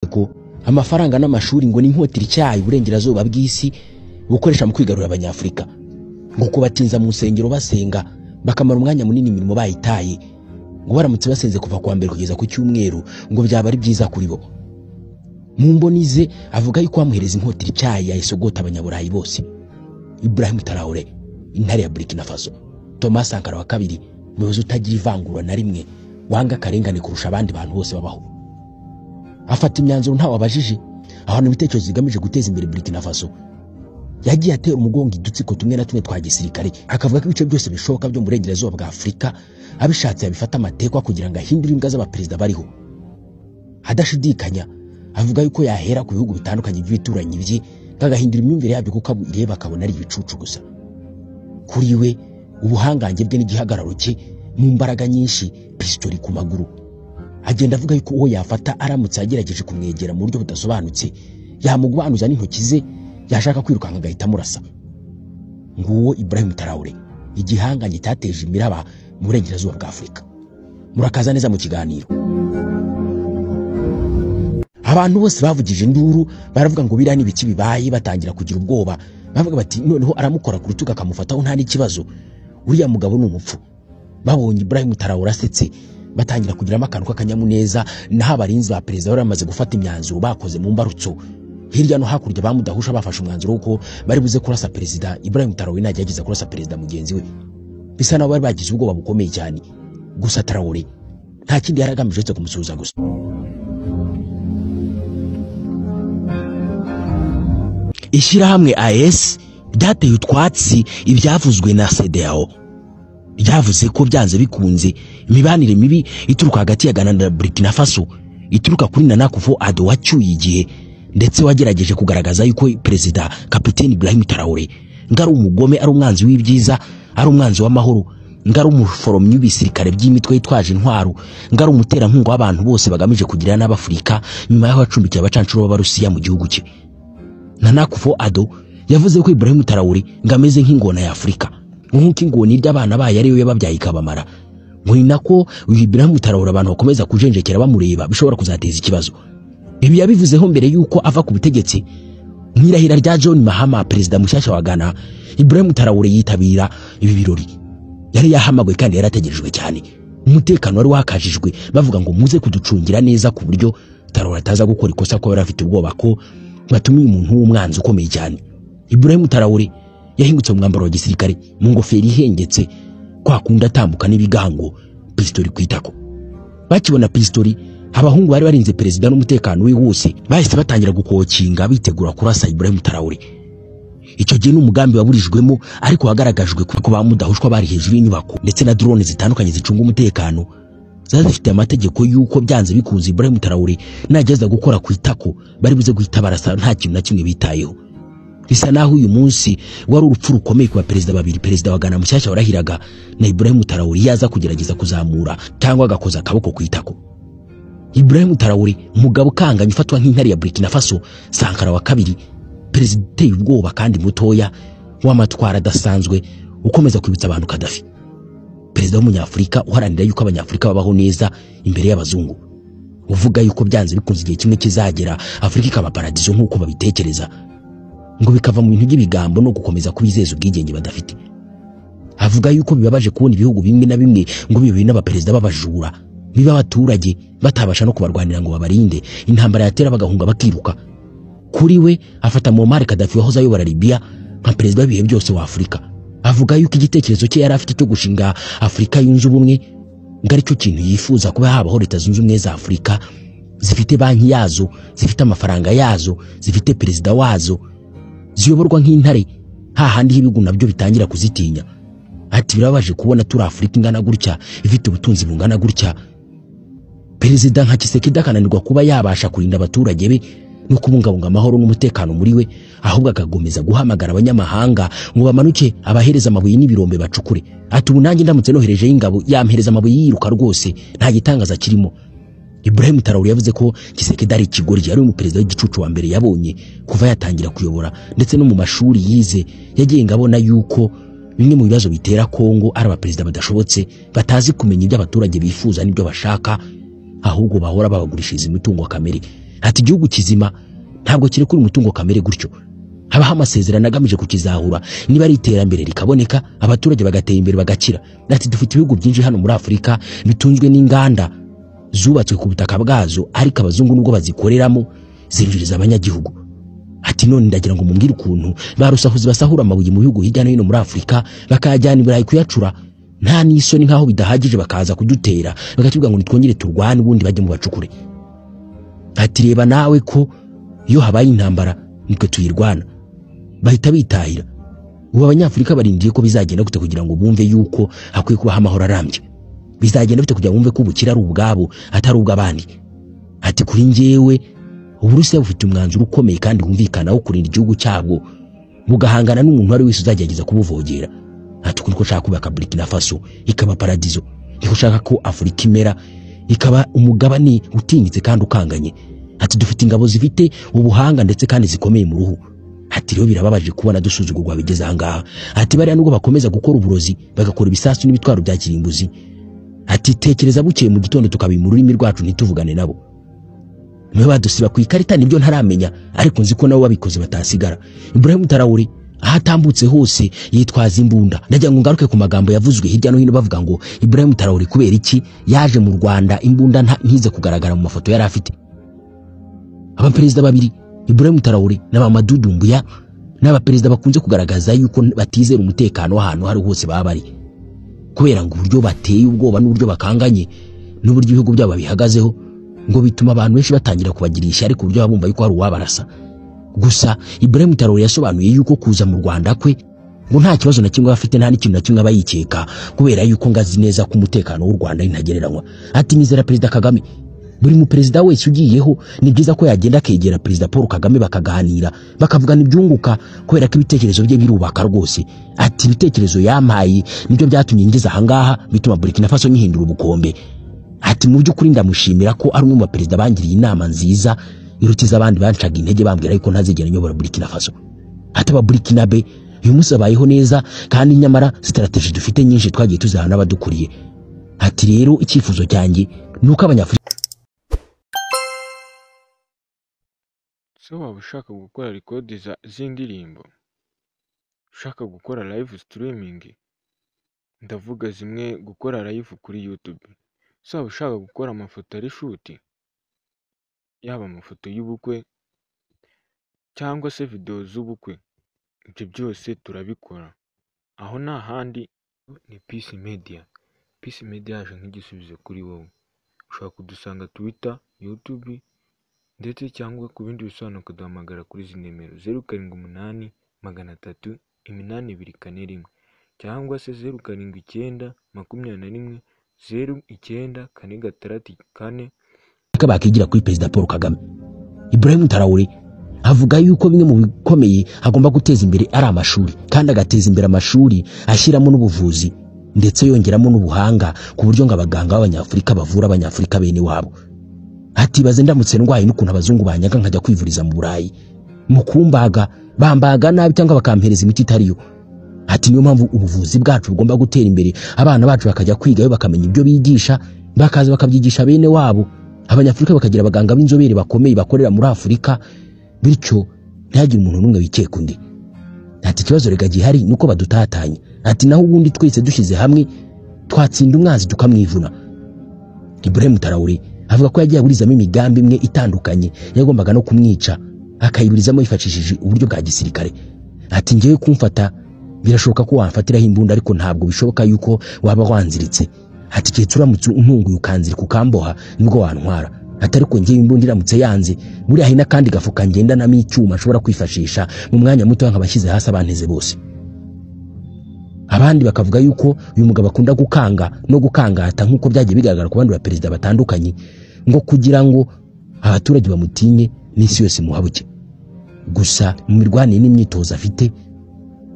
ko amafaranga n'amashuri ngo ni inkotira icyayi uburengerazuba bw'isi bukoresha mu kwigarurira abanyafrika, ngo kubatinza mu nsengero basenga bakamara umwanya munini imirimo bayitaye, ngo baramutse basenze kuva kwa mbere kugeza ku cyumweru ngo byaba ari byiza kuri bo. Mu mboni ze avuga yuko amuhereza inkotira icyayi yayisogota abanyaburayi bose. Ibrahim Traoré, intare ya Burkina Faso. Thomas Sankara wa kabiri, umuyobozi utagira ivangura na rimwe, wanga akarengane kurusha abandi bantu bose babaho. Afata imyanzuro ntawe abajije, ahantu ibitekerezo zigamije guteza imbere Burkina Faso. Yagiye atera umugongo idutsiko tumwe na tumwe twa gisirikare, akavuga ko ibice byose bishoboka byo mu burengerazuba bwa Afurika abishatse yabifata amatekwa kugira ngo ahindure imbwa z'abaperezida bariho. Adashidikanya avuga yuko yahera ku bihugu bitandukanye by'ibituranyi bye bagahindura imyumvire yabyo kuko abireba akabona ari ibicucu gusa. Kuri we ubuhangange bwe n'igihagararo cye mu mbaraga nyinshi, pistoli ku maguru. Agenda avuga yuko uwo yafata aramutse agerageje kumwegera mu buryo budasobanutse yamugwanuza n'intoki ze, yashaka kwirukanka agahita amurasa. Nguwo Ibrahim Traoré, igihanganye cyateje imiraba mu burengerazuba bwa Afurika. Murakaza neza mu kiganiro. Abantu bose bavugije induru baravuga ngo biriya n'ibiki bibaye, batangira kugira ubwoba, bavuga bati noneho aramukora ku rutuga akamufataho nta n'ikibazo, uriya mugabo ni umupfu. Babonye Ibrahim Traoré asetse batangira kugiramo akantu k'akanyamuneza, naho abarinzi ba perezida bari bamaze gufata imyanzuro bakoze mu mbarutso. Hirya no hakurya bamudahusha bafashe umwanzuro uko bari buze kurasa perezida Ibrahim Traoré nagerageza kurasa perezida mugenzi we. Bisa naho bari bagize ubwoba bukomeye cyane. Gusa Traoré nta kindi yaragamije cyo kumusuhuza gusa. Ishyirahamwe AES ryateye utwatsi ibyavuzwe na CEDEAO. Ryavuze ko byanze bikunze imibanire mibi ituruka hagati ya Ghana na Burkina Faso ituruka kuri Nana Akufo-Addo wacyuye igihe, ndetse wagerageje kugaragaza yuko perezida Kapiteni Ibrahim Traoré ngari umugome, ari umwanzi w'ibyiza, ari umwanzi w'amahoro, ngari umuforomyi w'ibisirikare by'imitwe yitwaje intwaro, ngari umuterankunga w'abantu bose bagamije kugira n'Abafrika nyuma y'aho acumbikiye abacancuro b'Abarusiya mu gihugu cye. Nana Akufo-Addo yavuze ko Ibrahim Traoré ngameze nk'ingona ya Afurika, nk'uko ingona irya abana bayo ariyo yababyaye ikabamara. Muri nako uyu Ibrahim Traoré abantu bakomeza kujenjekera bamureba bishobora kuzateza ikibazo. Ibi yabivuzeho mbere yuko ava ku butegetsi. Mwirahira rya John Mahama, perezida mushyashya wa Ghana, Ibrahim Traoré yitabira ibi birori. Yari yahamagwe kandi yarategerejwe cyane. Umutekano wari wakajijwe bavuga ngo muze kuducungira neza ku buryo Traoré ataza gukora ikosa ko yari afite ubwoba ko batumiye umuntu w'umwanzi ukomeye cyane. Ibrahim Traoré yahingutse mu mwambaro wa gisirikare, mu ngofero ihengetse, kwa kunda atambuka n'ibigango, pistoli kwitako. Bakibona pistoli, abahungu bari barinze perezida n'umutekano we wose bahise batangira gukokinga bitegura kurasa Ibrahim Traoré. Icyo gihe n'umugambi waburijwemo, ariko wagaragajwe ko bamudahushwa bari hejuru y'inyubako, ndetse na drone zitandukanye zicunga umutekano zazifite amategeko yuko byanze bikunze Ibrahim Traoré nageza gukora ku itako bari buze guhita barasa nta kintu na kimwe bitayeho. Bisa naho uyu munsi wari urupfu rukomeye kwa perezida babiri, perezida wa Ghana mushyashya warahiraga na Ibrahim Traoré yaza kugerageza kuzamura cyangwa agakoza akaboko ku itako. Ibrahim Traoré, umugabo kanganye ufatwa nk'intare ya Burkina Faso, Sankara wa kabiri, perezida uteye ubwoba kandi mutoya w'amatwara adasanzwe, ukomeza kwibutsa abantu Kadafi, perezida w'umunyafurika uharanira yuko abanyafurika babaho neza imbere y'abazungu, uvuga yuko byanze bikunze igihe kimwe kizagera Afurika ikaba paradizo nk'uko babitekereza, ngo bikava mu bintu by'ibigambo no gukomeza kubizeza ubwigenge badafite. Avuga yuko bibabaje kubona ibihugu bimwe na bimwe ngo bibe n'abaperezida babajura, biba abaturage batabasha no kubarwanira ngo babarinde, intambara yatera bagahunga bakiruka. Kuri we afata Muammar Gaddafi wahoze ayobora Libya nka perezida w'ibihe byose wa Afurika. Avuga yuko igitekerezo cye yari afite cyo gushinga Afurika yunze ubumwe ngari cyo kintu yifuza kuba habaho leta zunze ubumwe za Afurika zifite banki yazo, zifite amafaranga yazo, zifite perezida wazo, ziyoborwa nk'intare, hahandi ibihugu nabyo bitangira kuzitinya. Ati birabaje kubona turi Afurika ingana gutya, ifite ubutunzi bungana gutya, perezida nka Tshisekedi akananirwa kuba yabasha kurinda abaturage be no kubungabunga amahoro n'umutekano muri we, ahubwo akagomeza guhamagara abanyamahanga ngo bamanuke abahereza amabuye n'ibirombe bacukure. Ati ubu nanjye ndamutse nohereje y'ingabo yampereza amabuye yiruka rwose, nta gitangaza kirimo. Ibrahim Traoré yavuze ko Tshisekedi ari ikigoryi, ari umuperezida w'igicucu wa mbere yabonye kuva yatangira kuyobora, ndetse no mu mashuri yize yagiye ngabona yuko bimwe mu bibazo bitera Kongo ari abaperezida badashobotse, batazi kumenya ibyo abaturage bifuza n'ibyo bashaka, ahubwo bahora babagurishiriza imitungo kamere. ati igihugu kizima ntabwo kiri kuri umutungo kamere gutyo, habaho amasezerano agamije kukizahura, niba ari iterambere rikaboneka abaturage bagatera imbere bagakira. Ati dufite ibihugu byinshi hano muri Afurika bitunzwe n'inganda zubatswe ku butaka bwazo, ariko abazungu nubwo bazikoreramo zinjiriza abanyagihugu. Ati none ndagira ngo mumbwire ukuntu barusahuzi basahura amabuye mu bihugu hirya no hino muri Afurika bakajyana ibirayi kuyacura, nta n'isoni nkaho bidahagije bakaza kudutera bakatubwira ngo nitwongere turwane ubundi bajye mu bacukure. Ati reba nawe ko iyo habaye intambara nitwe tuyirwana, bahita bitahira. Ubu abanyafurika barindiye ko bizagenda gute kugira ngo bumve yuko hakwiye kubaho amahoro arambye? Bizagenda bite kugira ngo bumve ko ubukira ari ubwabo atari ubw'abandi? Ati kuri njyewe Uburusiya bufite umwanzuro ukomeye kandi wumvikana wo kurinda igihugu cyabwo bugahangana n'umuntu wari wese uzagerageza kubuvogera. Ati kuko nshaka kubaka Burkina Faso ikaba paradizo, niko ushaka ko Afurika imera ikaba umugabane utinyitse kandi ukanganye. Ati dufite ingabo zifite ubuhanga ndetse kandi zikomeye mu ruhu. Ati rero birababaje kubona dusuzugurwa bigeze ahangaha. Ati bariya nubwo bakomeza gukora uburozi bagakora ibisasu n'ibitwaro bya kirimbuzi, ati tekereza bukeye mu gitondo tukabimura ururimi rwacu ntituvugane nabo. Mwe badusiba ku ikarita nibyo ntaramenya, ariko nzi ko nabo babikoze batasigara. Ibrahim Traoré ahatambutse hose yitwaza imbunda. Ndagira ngo ngaruke ku magambo yavuzwe hirya no hino bavuga ngo Ibrahim Traoré kubera iki yaje mu Rwanda imbunda ntize kugaragara mu mafoto yari afite. Abaperezida babiri Ibrahim Traoré na Mamadou Doumbouya n'abaperezida bakunze kugaragaza yuko batizera umutekano w'ahantu hari hose baba bari, kubera ngo uburyo bateye ubwoba n'uburyo bakanganye n'uburyo ibihugu byabo bihagazeho ngo bituma abantu benshi batangira kubagirisha, ariko uburyo babumva yuko hari uwabarasa. Gusa Ibrahim Traoré yasobanuye yuko kuza mu Rwanda kwe ngo nta kibazo na kimwe bafite, nta n'ikintu na kimwe abayikeka, kubera yuko ngazi neza ko umutekano w'u Rwanda ntagereranywa. Ati nizera Perezida Kagame, buri mu perezida wese ugiyeho ni byiza ko yagenda akegera Perezida Paul Kagame bakaganira bakavugana ibyunguka, kubera ko ibitekerezo bye birubaka rwose. Ati ibitekerezo yampaye nibyo byatumye ngeze ahangaha bituma Burkina Faso nyihindura ubukombe. Ati mu by'ukuri ndamushimira ko ari umwe mu baperezida bangiriye inama nziza irutiza abandi bancaga intege bambwira yuko ntazigera nyobora Burkina Faso. Ati aba Burkinabe uyu munsi abayeho neza, kandi nyamara strategy dufite nyinshi twagiye tuzahana abadukuriye. Ati rero icyifuzo cyanjye nuko abanyafurika waba ushaka gukora record z'indirimbo, ushaka gukora live streaming, ndavuga zimwe gukora live kuri YouTube, waba ushaka gukora amafoto ari shoot, yaba amafoto y'ubukwe cyangwa se video z'ubukwe, ibyo byose turabikora. Aho nta handi ni Peace Media. Peace Media yaje nk'igisubizo kuri wowe. Ushobora kudusanga Twitter, YouTube ndetse cyangwa ku bindi bisobanuro kuduhamagara kuri izi nimero 078 300 8241 cyangwa se 079 21 09 4 bakigira kuri Perezida Paul Kagame. Ibrahim Traoré avuga yuko bimwe mu bikomeye agomba guteza imbere ari amashuri, kandi agateza imbere amashuri ashyiramo n'ubuvuzi ndetse yongeramo n'ubuhanga ku buryo ngo abaganga b'Abanyafurika bavura Abanyafurika bene wabo. Ati baze ndamutse ndwaye n'ukuntu abazungu banyaga nkajya kwivuriza mu Burayi, mu kumbaga bambaga nabi cyangwa bakampereza imiti itariyo. Ati niyo mpamvu ubuvuzi bwacu bugomba gutera imbere, abana bacu bakajya kwigayo bakamenya ibyo bigisha, bakaza bakabyigisha bene wabo. Abanyafurika bakagira abaganga b'inzobere bakomeye bakorera muri Afurika, bityo ntihagire umuntu n'umwe wikeka undi. Ati ikibazo rega gihari nuko badutatanye. Ati naho ubundi twese dushize hamwe twatsinda umwanzi tukamwivuna. Ibrahim Traoré avuga ko yagiye aburizamo imigambi imwe itandukanye yagombaga no kumwica, akayiburizamo yifashishije uburyo bwa gisirikare. Ati ngiye kumfata birashoboka ko wamfatiraho imbunda, ariko ntabwo bishoboka yuko waba wanziritse. Ati cyetse uramutse untunguye ukanzirika ukamboha nibwo wantwara. Atari ko ngiye imbunda iramutse yanze buri ahina kandi gafuka ngenda namo icyuma ashobora kwifashisha mu mwanya muto nkabashyize hasi abanteze bose. Abandi bakavuga yuko uyu mugabo akunda gukanga no gukangata nk'uko byagiye bigaragara ku bandi ba perezida batandukanye, ngo kugira ngo abaturage bamutinye n'isi yose muhabuke. Gusa mu mirwanire n'imyitozo afite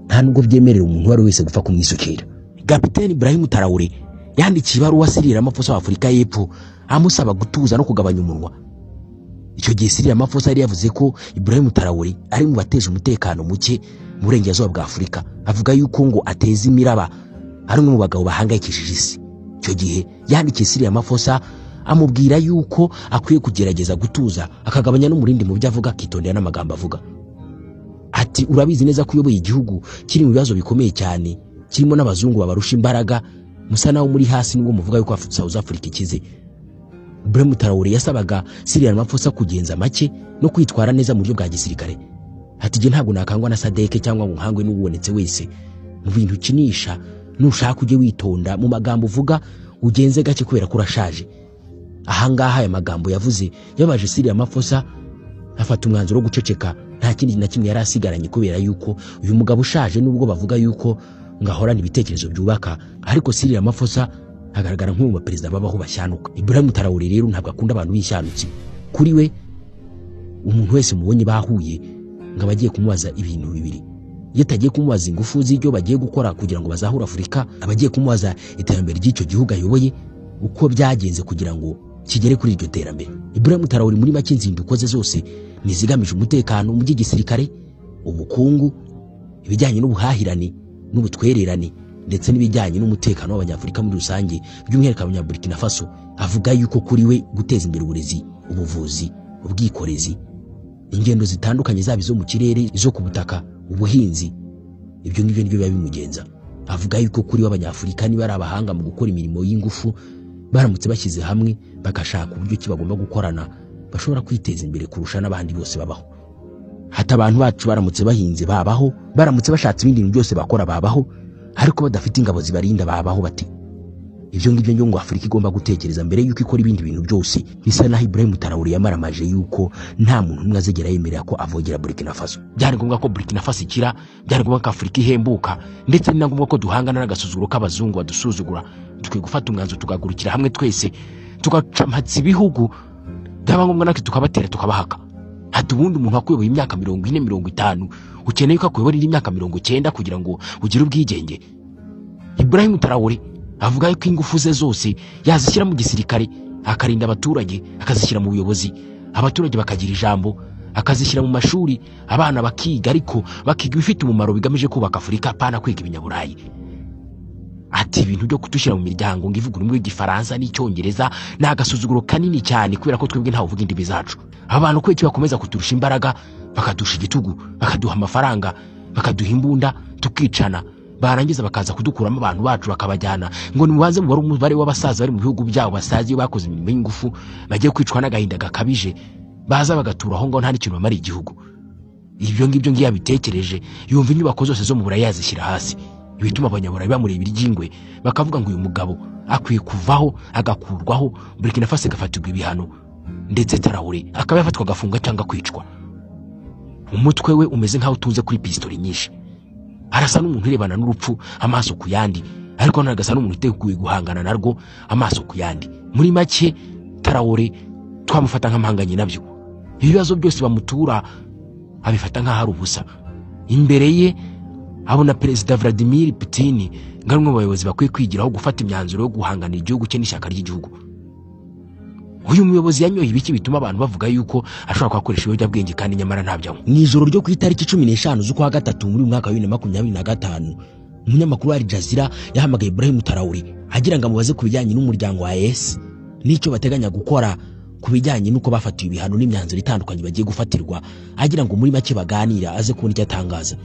nta nubwo byemerera umuntu wari wese gupfa kumwisukira. Kapiteni Ibrahim Traoré yandikiye ibaruwa Cyril Ramaphosa wa Afurika y'Epfo amusaba gutuza no kugabanya umunwa. Icyo gihe Cyril Ramaphosa yari yavuze ko Ibrahim Traoré ari mu bateje umutekano muke mu burengerazuba bwa Afurika, avuga yuko ngo ateza imiraba ari umwe mu bagabo bahangayikishije isi. Icyo gihe yandikiye Cyril Ramaphosa amubwira yuko akwiye kugerageza gutuza akagabanya n'umurindi mu byo avuga akitondera n'amagambo avuga. Ati urabizi neza ko uyoboye igihugu kiri mu bibazo bikomeye cyane, kirimo n'abazungu babarusha imbaraga, musa nawo muri hasi nubwo muvuga yuko South Africa ikize. Ibrahim Traoré yasabaga Cyril Ramaphosa kugenza make no kwitwara neza mu buryo bwa gisirikare. Ati je ntabwo nakangwa na Sadeke cyangwa ngo nkangwe n'ubonetse wese. Mu bintu ukinisha nushaka uje witonda mu magambo uvuga ugenze gake kubera ko urashaje. Ahangaha aya magambo yavuze yabaje Cyril Ramaphosa afata umwanzuro wo guceceka, nta kindi na kimwe yari asigaranye kubera yuko uyu mugabo ushaje nubwo bavuga yuko ngahorana ibitekerezo byubaka, ariko Cyril Ramaphosa agaragara nk'umwe perezida babaho bashyanuka. Ibrahim Traoré rero ntabwo akunda abantu b'ishyanutse. Kuri we umuntu wese mubonye bahuye ngo bagiye kumubaza ibintu bibiri. Yatagiye kumubaza ingufu z'ibyo bagiye gukora kugira ngo bazahura Afurika, abagiye kumubaza iterambere ry'icyo gihugu ayoboye uko byagenze kugira ngo kigere kuri iryo terambere. Ibrahim Traoré muri make inzinduko ze zose nizigamije umutekano mu gisirikare, ubukungu, ibijyanye n'ubuhahirane n'ubutwererane ndetse n'ibijyanye n'umutekano w'abanyafurika muri rusange, by'umwihariko abanyaburkina Faso. Avuga yuko kuri we guteza imbere uburezi, ubuvuzi, ubwikorezi, ingendo zitandukanye zaba izo mu kirere, izo ku butaka, ubuhinzi, ibyo ngibyo nibyo biba bimugenza. Avuga yuko kuri w'abanyafurika niba ari abahanga mu gukora imirimo y'ingufu, baramutse bashyize hamwe bagashaka uburyo ki bagomba gukorana, bashobora kwiteza imbere kurusha n'abandi bose babaho. Hata abantu bacu baramutse bahinze babaho, baramutse bashatse ibindi bintu byose bakora babaho, ariko badafite ingabo zibarinda babaho bati. Ibyo ngibyo ngo Afurika igomba gutekereza mbere yuko ikora ibindi bintu byose. Bisa naho Ibrahim Traoré yamaramaje yuko nta muntu umwe azegera yemerera ko avogera Burkina Faso. Byari ngombwa ko Burkina Faso ikira, byari ngombwa ko Afurika ihembuka, ndetse ni ngombwa ko duhangana n'agasuzuguro k'abazungu badusuzugura. Tukwiye gufata umwanzuro tugagurukira hamwe twese, tugacamatsa ibihugu, byaba ngombwa natwe tukabatera tukabahaka. Hati ubundi umuntu akuyoboye imyaka 40 50 ukeneye ko akuyoborira imyaka 90 kugira ngo ugire ubwigenge. Ibrahim Traoré avuga yuko ingufu ze zose yazishyira mu gisirikare, akarinda abaturage, akazishyira mu buyobozi, abaturage bakagira ijambo, akazishyira mu mashuri, abana bakiga, ariko bakiga ibifite umumaro bigamije kubaka Afurika, apana kwiga ibinyaburayi. Ati ibintu byo kutushyira mu miryango ngo ivuga ururimi rw'Igifaransa n'Icyongereza ni agasuzuguro kanini cyane kubera ko twebwe ntawe uvuga indimi zacu. Abantu kweki bakomeza kuturusha imbaraga, bakadusha igitugu, bakaduha amafaranga, bakaduha imbunda, tukicana, barangiza bakaza kudukuramo abantu bacu bakabajyana ngo nimubanze mu umubare w'abasaza bari mu bihugu byabo basazi bakoze imirimo y'ingufu, bagiye kwicwa n'agahinda gakabije, baza bagatura aho ngo nta n'ikintu bamara igihugu. Ibyo ngibyo ngiye bitekereje yumva inyubako zose zo mu Burayi yazishyira hasi, ibituma abanyaburayi bamureba iryingwe, bakavuga ngo uyu mugabo akwiye kuvaho agakurwaho, Burkina Faso igafatirwa ibihano, ndetse Traoré akaba yafatwa agafunga cyangwa kwicwa. Umutwe we umeze nkaho utunze kuri pistoli nyinshi, arasa n'umuntu urebana n'urupfu amaso ku yandi, ariko nagasa n'umuntu uteguye guhangana narwo amaso ku yandi. Muri make Traoré twamufata nk'amahanganye nabyo, ibibazo byose bamutura abifata nk'ahari ubusa. Imbere ye abona Perezida Vladimir Putin ngamwe mu bayobozi bakwiye kwigiraho gufata imyanzuro yo guhangana igihugu cye n'ishyaka ry'igihugu. Uyu muyobozi yanyoye ibiki bituma abantu bavuga yuko ashobora kwakoresha ibiyobyabwenge kandi nyamara ntabyo. Nijoro ryo ku itariki 15 z'ukwa gatatu muri mwaka wa 2025 umunyamakuru wa Al Jazeera yahamagaye Ibrahim Traoré agira ngo amubaze ku bijyanye n'umuryango wa AES n'icyo bateganya gukora ku bijyanye nuko bafatiwe ibihano n'imyanzuro itandukanye bagiye gufatirwa, agira ngo muri make baganira aze kubona icyo atangaza.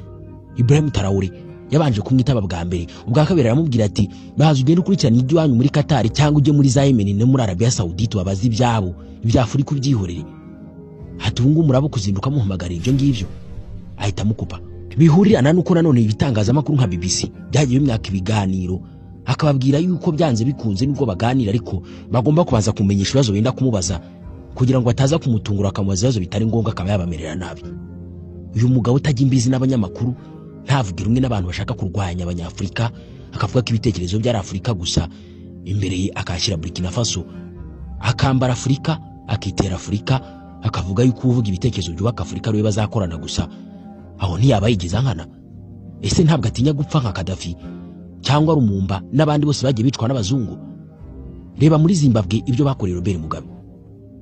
Ibrahim Traoré yabanje kumwitaba bwa mbere, ubwa kabiri aramubwira ati bahaze ugende ukurikirana ibyo wanyu muri Qatar cyangwa uje muri Yemen no muri Arabia Saudite wabaza ibyabo ibya Afurika ubyihorere. Hati ubungu murabo kuzinduka muhamagara ibyo ngibyo, ahita mukupa. Bihurirana nuko nanone ibitangazamakuru nka BBC byagiye bimwaka ibiganiro, akababwira yuko byanze bikunze nubwo baganira ariko bagomba kubanza kumenyesha ibibazo benda kumubaza kugira ngo ataza kumutungura akamubaza ibibazo bitari ngombwa akaba yabamerera nabi. Uyu mugabo utajya imbizi n'abanyamakuru, ntavuga rumwe n'abantu bashaka kurwanya abanyafurika, akavuga ko ibitekerezo byari Afurika gusa, imbere ye akashyira Burkina Faso, akambara Afurika, akitera Afurika, akavuga yuko uvuga ibitekerezo byubaka Afurika rwe bazakorana gusa. Aho ntiyaba yigeza nkana? Ese ntabwo atinya gupfa nka Gaddafi cyangwa Lumumba n'abandi bose bagiye bicwa n'abazungu? Reba muri Zimbabwe ibyo bakoreye Robert Mugabe,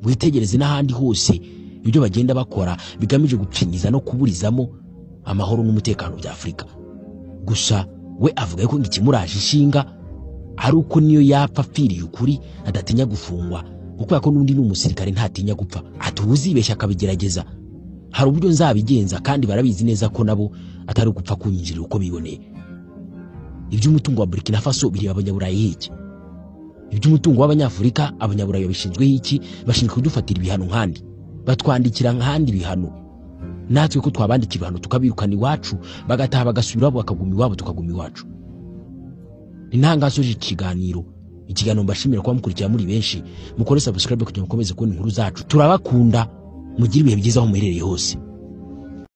witegereze n'ahandi hose ibyo bagenda bakora bigamije gupfinyiza no kuburizamo amahoro n'umutekano bya Afurika. Gusa we avuga ko ngikimuraje ishinga ari uko niyo yapfa apfiriye ukuri adatinya gufungwa kuko ko nundi n'umusirikare ntatinya gupfa atuzibeshya akabigerageza hari uburyo nzabigenza kandi barabizi neza ko nabo atari gupfa kunyinjira uko biboneye iby'umutungo wa Burkina Faso biri abanyaburayi hiki iby'umutungo w'abanyafurika abanyaburayi bishinzwe hiki bashinzwe kudufatira ibihano nkandi batwandikira nkandi bihano natwe ko twabandikira ibihano tukabirukana iwacu bagataha bagasubira bakaguma iwabo tukaguma iwacu intangasoje ikiganiro mbashimira kwa mukurikira muri benshi mukore subscribe kugira ngo mukomeze kubona inkuru zacu turabakunda mugira ibihe byiza aho muherereye hose.